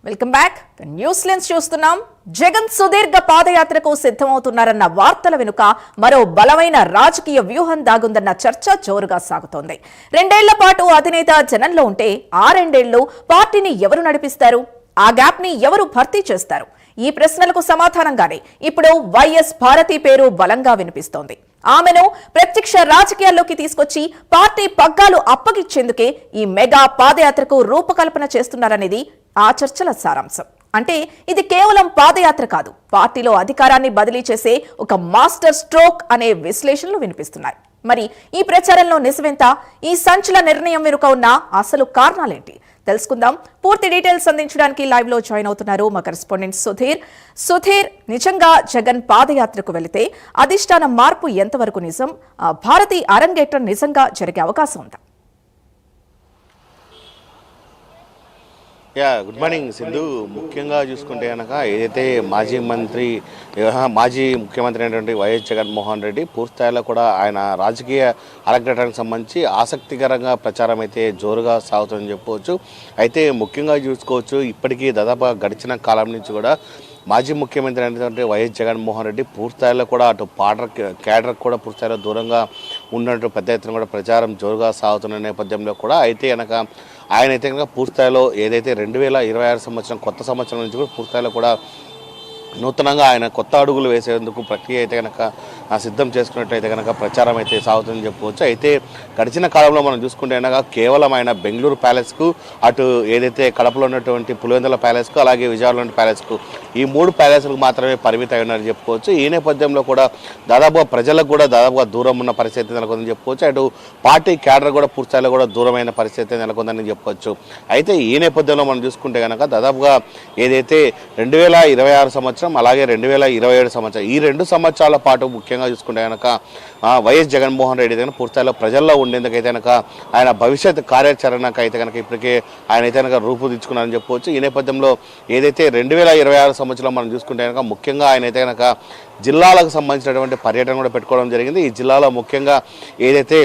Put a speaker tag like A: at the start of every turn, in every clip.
A: Welcome back. News lens చూస్తున్నాం. జగన్ సుదీర్ఘ పాదయాత్రకు సిద్ధమవుతున్నారన్న వార్తల వెనుక మరో బలమైన రాజకీయ వ్యూహం దాగుందన్న చర్చ జోరుగా సాగుతోంది. 2 ఏళ్ల పాటు అధినేత జనంలో ఉంటే ఆ 2 ఏళ్లు పార్టీని ఎవరు నడిపిస్తారు? ఆ గ్యాప్ ని ఎవరు భర్తీ చేస్తారు? ఈ ప్రశ్నలకు సమాధానంగానే ఇప్పుడు వైఎస్ భారతి పేరు బలంగా వినిపిస్తోంది. ఆమెను ప్రత్యక్ష రాజకీయాల్లోకి తీసుకొచ్చి పార్టీ పగ్గాలు అప్పగిచ్చేందుకే ఈ మెగా పాదయాత్రకు రూపకల్పన చేస్తున్నారనేది ఆ చర్చల సారాంశం. అంటే ఇది కేవలం పాదయాత్ర కాదు, పార్టీలో అధికారాన్ని బదిలీ చేసే ఒక మాస్టర్ స్ట్రోక్ అనే విశ్లేషణలు వినిపిస్తున్నాయి. మరి ఈ ప్రచారంలో నిజమెంత? ఈ సంచలన నిర్ణయం వెనుక ఉన్న అసలు కారణాలేంటి తెలుసుకుందాం. పూర్తి డీటెయిల్స్ అందించడానికి లైవ్ లో జాయిన్ అవుతున్నారు మా కరెస్పాండెంట్ సుధీర్. నిజంగా జగన్ పాదయాత్రకు వెళితే అధిష్టాన మార్పు ఎంతవరకు నిజం? భారతీ అరంగేట్రం నిజంగా జరిగే అవకాశం ఉందా?
B: Good morning Sindhu. ముఖ్యంగా చూసుకుంటే కనుక ఏదైతే మాజీ ముఖ్యమంత్రి అయినటువంటి వైఎస్ జగన్మోహన్ రెడ్డి పూర్తిస్థాయిలో కూడా ఆయన రాజకీయ అరంగేట్రానికి సంబంధించి ఆసక్తికరంగా ప్రచారం అయితే జోరుగా సాగుతుందని చెప్పుకోవచ్చు. అయితే ముఖ్యంగా చూసుకోవచ్చు, ఇప్పటికీ దాదాపు గడిచిన కాలం నుంచి కూడా మాజీ ముఖ్యమంత్రి అయినటువంటి వైఎస్ జగన్మోహన్ రెడ్డి పూర్తిస్థాయిలో కూడా అటు క్యాడర్ కూడా పూర్తిస్థాయిలో దూరంగా ఉన్నట్టు పెద్ద ఎత్తున కూడా ప్రచారం జోరుగా సాగుతున్న నేపథ్యంలో కూడా అయితే కనుక ఆయన అయితే కనుక పూర్తిస్థాయిలో ఏదైతే 2026 సంవత్సరం కొత్త సంవత్సరం నుంచి కూడా పూర్తిస్థాయిలో కూడా నూతనంగా ఆయన కొత్త అడుగులు వేసేందుకు ప్రక్రియ అయితే కనుక సిద్ధం చేసుకున్నట్లయితే కనుక ప్రచారం అయితే సాగుతుందని చెప్పుకోవచ్చు. అయితే గడిచిన కాలంలో మనం చూసుకుంటే కనుక కేవలం ఆయన బెంగళూరు ప్యాలెస్కు, అటు ఏదైతే కడపలో ఉన్నటువంటి పులివెందుల ప్యాలెస్కు, అలాగే విజయవాడలోని ప్యాలెస్కు, ఈ 3 ప్యాలెస్లకు మాత్రమే పరిమితం ఉన్నారని చెప్పుకోవచ్చు. ఈ నేపథ్యంలో కూడా దాదాపుగా ప్రజలకు కూడా దాదాపుగా దూరం ఉన్న పరిస్థితి నెలకొందని చెప్పుకోవచ్చు. అటు పార్టీ క్యాడర్ కూడా పూర్తిస్థాయిలో కూడా దూరమైన పరిస్థితి నెలకొందని చెప్పుకోవచ్చు. అయితే ఈ నేపథ్యంలో మనం చూసుకుంటే కనుక దాదాపుగా ఏదైతే 2026 సంవత్సరం అలాగే 2027 సంవత్సరం ఈ 2 సంవత్సరాల పాటు ముఖ్యంగా చూసుకుంటే కనుక వైఎస్ జగన్మోహన్ రెడ్డి దగ్గర పూర్తిస్థాయిలో ప్రజల్లో ఉండేందుకైతే కనుక ఆయన భవిష్యత్ కార్యాచరణకు అయితే కనుక ఇప్పటికే ఆయన అయితే కనుక రూపుదిద్దుకున్నారని చెప్పుకోవచ్చు. ఈ నేపథ్యంలో ఏదైతే 2026 సంవత్సరంలో మనం చూసుకుంటే కనుక ముఖ్యంగా ఆయన అయితే కనుక జిల్లాలకు సంబంధించినటువంటి పర్యటన కూడా పెట్టుకోవడం జరిగింది. ఈ జిల్లాలో ముఖ్యంగా ఏదైతే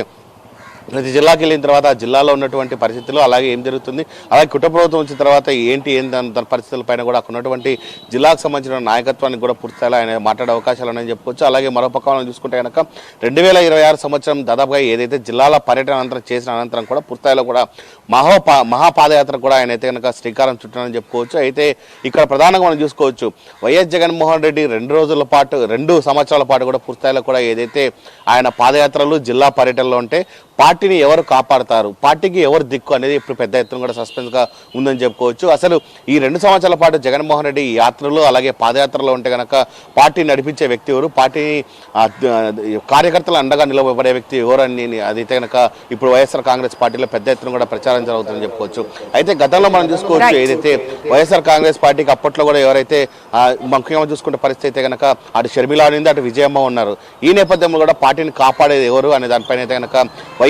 B: ప్రతి జిల్లాకి వెళ్ళిన తర్వాత ఆ జిల్లాలో ఉన్నటువంటి పరిస్థితులు, అలాగే ఏం జరుగుతుంది, అలాగే కుటుంబ ప్రభుత్వం వచ్చిన తర్వాత ఏంటి దాని పరిస్థితులపైన కూడా అక్కడ ఉన్నటువంటి జిల్లాకు సంబంధించిన నాయకత్వానికి కూడా పూర్తిస్థాయిలో ఆయన మాట్లాడే అవకాశాలు ఉన్నాయని చెప్పుకోవచ్చు. అలాగే మరోపక్క మనం చూసుకుంటే కనుక 2026 సంవత్సరం దాదాపుగా ఏదైతే జిల్లాల పర్యటన అనంతరం చేసిన అనంతరం కూడా పూర్తిస్థాయిలో కూడా మహాపాదయాత్ర కూడా ఆయన అయితే కనుక శ్రీకారం చుట్టారని చెప్పుకోవచ్చు. అయితే ఇక్కడ ప్రధానంగా మనం చూసుకోవచ్చు, వైఎస్ జగన్మోహన్ రెడ్డి 2 సంవత్సరాల పాటు కూడా పూర్తిస్థాయిలో కూడా ఏదైతే ఆయన పాదయాత్రలు జిల్లా పర్యటనలో ఉంటే పార్టీని ఎవరు కాపాడతారు, పార్టీకి ఎవరు దిక్కు అనేది ఇప్పుడు పెద్ద ఎత్తున కూడా సస్పెన్స్గా ఉందని చెప్పుకోవచ్చు. అసలు ఈ 2 సంవత్సరాల పాటు జగన్మోహన్ రెడ్డి యాత్రలు అలాగే పాదయాత్రలో ఉంటే కనుక పార్టీ నడిపించే వ్యక్తి ఎవరు, పార్టీని కార్యకర్తలు అండగా నిలబడే వ్యక్తి ఎవరు అని అదైతే కనుక ఇప్పుడు వైఎస్ఆర్ కాంగ్రెస్ పార్టీలో పెద్ద ఎత్తున కూడా ప్రచారం జరుగుతుందని చెప్పుకోవచ్చు. అయితే గతంలో మనం చూసుకోవచ్చు, ఏదైతే వైఎస్ఆర్ కాంగ్రెస్ పార్టీకి అప్పట్లో కూడా ఎవరైతే ముఖ్యంగా చూసుకుంటే పరిస్థితి అయితే కనుక అటు షర్మిల ఉంది, అటు విజయమ్మ ఉన్నారు. ఈ నేపథ్యంలో కూడా పార్టీని కాపాడేది ఎవరు అనే దానిపైన అయితే కనుక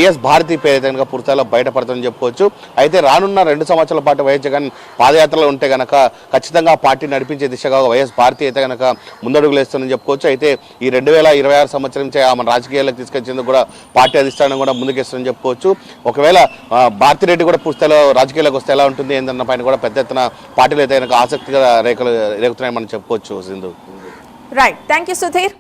B: వైఎస్ భారతి పేరు అయితే కనుక పూర్తిగా బయటపడుతుందని చెప్పుకోవచ్చు. అయితే రానున్న 2 సంవత్సరాల పాటు వైఎస్ జగన్ పాదయాత్రలో ఉంటే కనుక ఖచ్చితంగా పార్టీ నడిపించే దిశగా వైఎస్ భారతి అయితే కనుక ముందడుగులు వేస్తుందని చెప్పుకోవచ్చు. అయితే ఈ 2026 సంవత్సరం నుంచి మన రాజకీయాలకు తీసుకొచ్చేందుకు కూడా పార్టీ అధిష్టానం కూడా ముందుకేస్తుందని చెప్పుకోవచ్చు. ఒకవేళ భారతిరెడ్డి కూడా పూర్తిలో రాజకీయాలకు వస్తే ఎలా ఉంటుంది ఏందన్న పైన కూడా పెద్ద ఎత్తున పార్టీలు అయితే కనుక ఆసక్తిగా రేగుతున్నాయని మనం చెప్పుకోవచ్చు. Sindhu.
A: Right, thank you Sudheer.